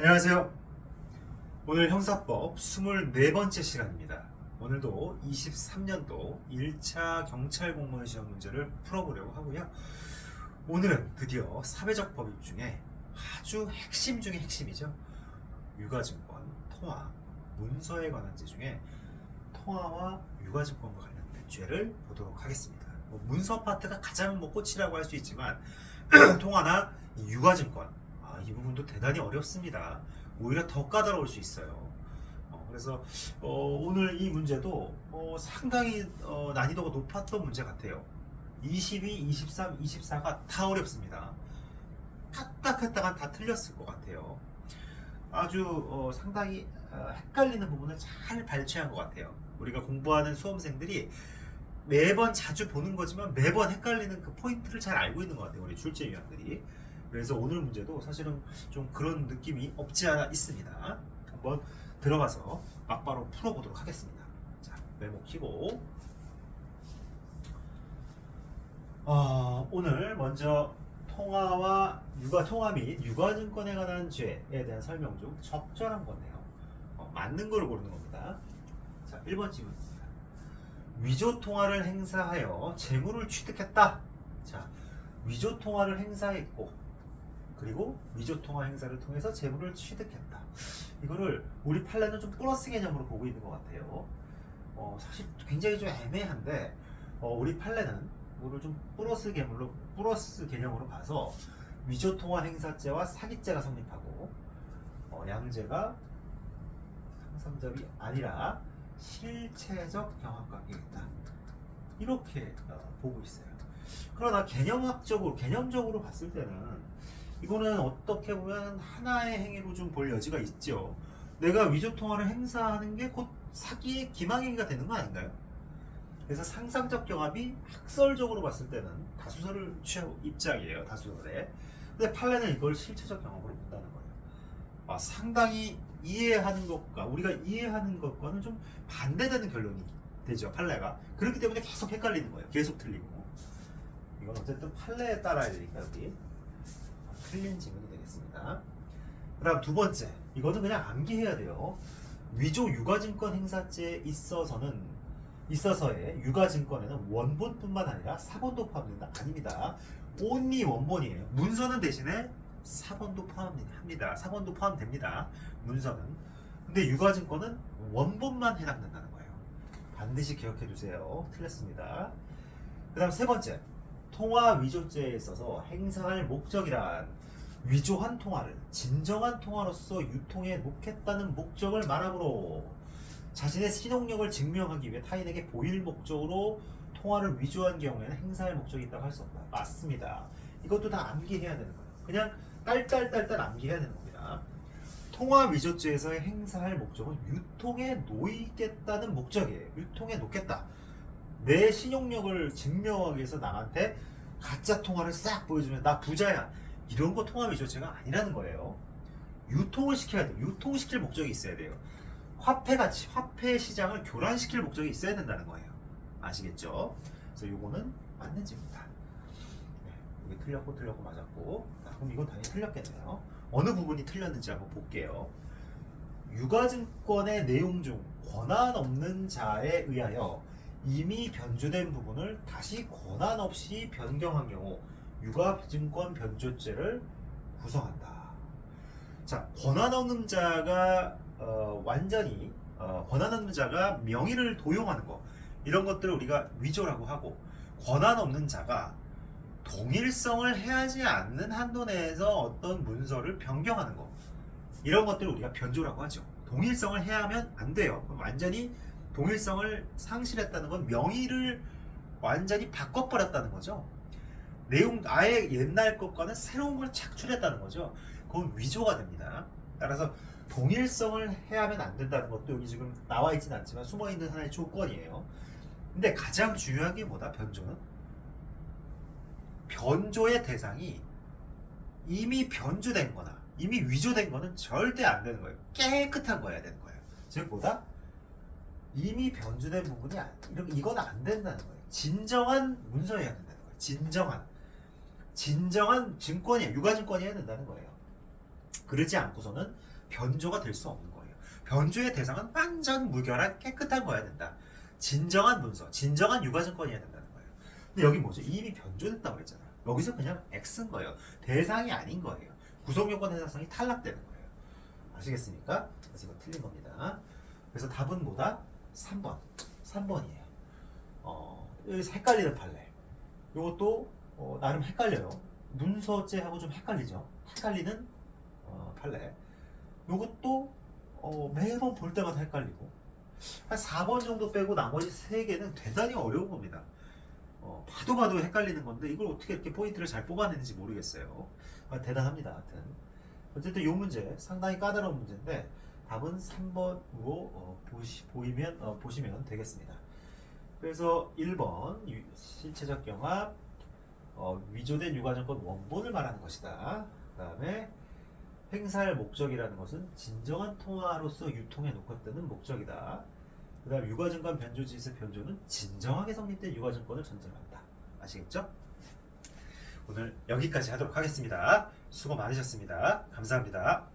안녕하세요. 오늘 형사법 24번째 시간입니다. 오늘도 23년도 1차 경찰 공무원 시험 문제를 풀어보려고 하고요. 오늘은 드디어 사회적 법익 중에 아주 핵심 중에 핵심이죠. 유가증권, 통화, 문서에 관한 죄 중에 통화와 유가증권과 관련된 죄를 보도록 하겠습니다. 문서 파트가 가장 꽃이라고 할 수 있지만 통화나 유가증권, 이 부분도 대단히 어렵습니다. 오히려 더 까다로울 수 있어요. 그래서 오늘 이 문제도 상당히 난이도가 높았던 문제 같아요. 22, 23, 24가 다 어렵습니다. 까딱했다간 다 틀렸을 것 같아요. 아주 상당히 헷갈리는 부분을 잘 발췌한 것 같아요. 우리가 공부하는 수험생들이 매번 자주 보는 거지만 매번 헷갈리는 그 포인트를 잘 알고 있는 것 같아요. 우리 출제위원들이. 그래서 오늘 문제도 사실은 좀 그런 느낌이 없지 않아 있습니다. 한번 들어가서 막바로 풀어보도록 하겠습니다. 자, 메모 키고 오늘 먼저 통화 및 유가증권에 관한 죄에 대한 설명 중 적절한 거네요. 맞는 걸 고르는 겁니다. 자, 1번 질문입니다. 위조 통화를 행사하여 재물을 취득했다. 자, 위조 통화를 행사했고 그리고 위조 통화 행사를 통해서 재물을 취득했다. 이거를 우리 판례는 좀 플러스 개념으로 보고 있는 것 같아요. 사실 굉장히 좀 애매한데 우리 판례는 이거를 좀 플러스 개념으로 봐서 위조 통화 행사죄와 사기죄가 성립하고 양죄가 상상접이 아니라 실체적 경합관계가 있다. 이렇게 보고 있어요. 그러나 개념적으로 봤을 때는 이거는 어떻게 보면 하나의 행위로 좀 볼 여지가 있죠. 내가 위조 통화를 행사하는 게 곧 사기의 기망행위가 되는 거 아닌가요? 그래서 상상적 경합이 학설적으로 봤을 때는 다수설을 취할 입장이에요. 다수설에. 근데 판례는 이걸 실체적 경합으로 본다는 거예요. 상당히 우리가 이해하는 것과는 좀 반대되는 결론이 되죠. 판례가. 그렇기 때문에 계속 헷갈리는 거예요. 계속 틀리고. 이건 어쨌든 판례에 따라야 되니까 여기 틀린 질문이 되겠습니다. 그 다음 두 번째, 이거는 그냥 암기해야 돼요. 위조 유가증권 행사죄에 있어서의 유가증권에는 원본뿐만 아니라 사본도 포함된다? 아닙니다. only 원본이에요. 문서는 대신에 사본도 포함합니다. 사본도 포함됩니다. 문서는. 근데 유가증권은 원본만 해당된다는 거예요. 반드시 기억해 두세요. 틀렸습니다. 그 다음 세 번째, 통화 위조죄에 있어서 행사할 목적이란 위조한 통화를 진정한 통화로서 유통해 놓겠다는 목적을 말하므로 자신의 신용력을 증명하기 위해 타인에게 보일 목적으로 통화를 위조한 경우에는 행사할 목적이 있다고 할 수 없다. 맞습니다. 이것도 다 암기해야 되는 거예요. 그냥 딸딸 암기해야 되는 겁니다. 통화 위조죄에서의 행사할 목적은 유통해 놓이겠다는 목적이에요. 유통해 놓겠다. 내 신용력을 증명하기 위해서 남한테 가짜 통화를 싹 보여주면 나 부자야. 이런 거 통화 위조죄가 아니라는 거예요. 유통을 시켜야 돼요. 유통시킬 목적이 있어야 돼요. 화폐 시장을 교란시킬 목적이 있어야 된다는 거예요. 아시겠죠? 그래서 요거는 맞는 질문이다. 네, 여기 틀렸고 맞았고. 그럼 이건 당연히 틀렸겠네요. 어느 부분이 틀렸는지 한번 볼게요. 유가증권의 내용 중 권한 없는 자에 의하여 이미 변조된 부분을 다시 권한 없이 변경한 경우 유가증권 변조죄를 구성한다. 자, 권한 없는 자가 완전히 권한 없는 자가 명의를 도용하는 거, 이런 것들을 우리가 위조라고 하고, 권한 없는 자가 동일성을 해하지 않는 한도 내에서 어떤 문서를 변경하는 거, 이런 것들을 우리가 변조라고 하죠. 동일성을 해하면 안 돼요. 완전히 동일성을 상실했다는 건 명의를 완전히 바꿔버렸다는 거죠. 내용 아예 옛날 것과는 새로운 걸 착출했다는 거죠. 그건 위조가 됩니다. 따라서 동일성을 해하면 안 된다는 것도 여기 지금 나와 있진 않지만 숨어 있는 하나의 조건이에요. 근데 가장 중요한 게 뭐다? 변조의 대상이 이미 변조된 거나 이미 위조된 거는 절대 안 되는 거예요. 깨끗한 거여야 되는 거예요. 즉 뭐다? 이미 변조된 부분이 이건 안 된다는 거예요. 진정한 문서여야 된다는 거예요. 진정한 증권이에요. 유가증권이 해야 된다는 거예요. 그러지 않고서는 변조가 될 수 없는 거예요. 변조의 대상은 완전 무결한 깨끗한 거여야 된다. 진정한 문서, 진정한 유가증권이어야 된다는 거예요. 근데 여기 뭐죠? 이미 변조됐다고 그랬잖아요. 여기서 그냥 X인 거예요. 대상이 아닌 거예요. 구성요건 해당성이 탈락되는 거예요. 아시겠습니까? 그래서 이거 틀린 겁니다. 그래서 답은 뭐다? 3번. 3번이에요. 여기서 헷갈리는 판례. 이것도 나름 헷갈려요. 문서제하고 좀 헷갈리죠. 헷갈리는 판례. 이것도 매번 볼 때마다 헷갈리고 한 4번 정도 빼고 나머지 3개는 대단히 어려운 겁니다. 봐도 헷갈리는 건데 이걸 어떻게 이렇게 포인트를 잘 뽑아내는지 모르겠어요. 대단합니다. 하여튼 어쨌든 이 문제 상당히 까다로운 문제인데 답은 3번으로 보시면 되겠습니다. 그래서 1번 실체적 경합 위조된 유가증권 원본을 말하는 것이다. 그 다음에 행사할 목적이라는 것은 진정한 통화로서 유통에 놓겠다는 목적이다. 그 다음 유가증권 변조지에서 변조는 진정하게 성립된 유가증권을 전제한다. 아시겠죠? 오늘 여기까지 하도록 하겠습니다. 수고 많으셨습니다. 감사합니다.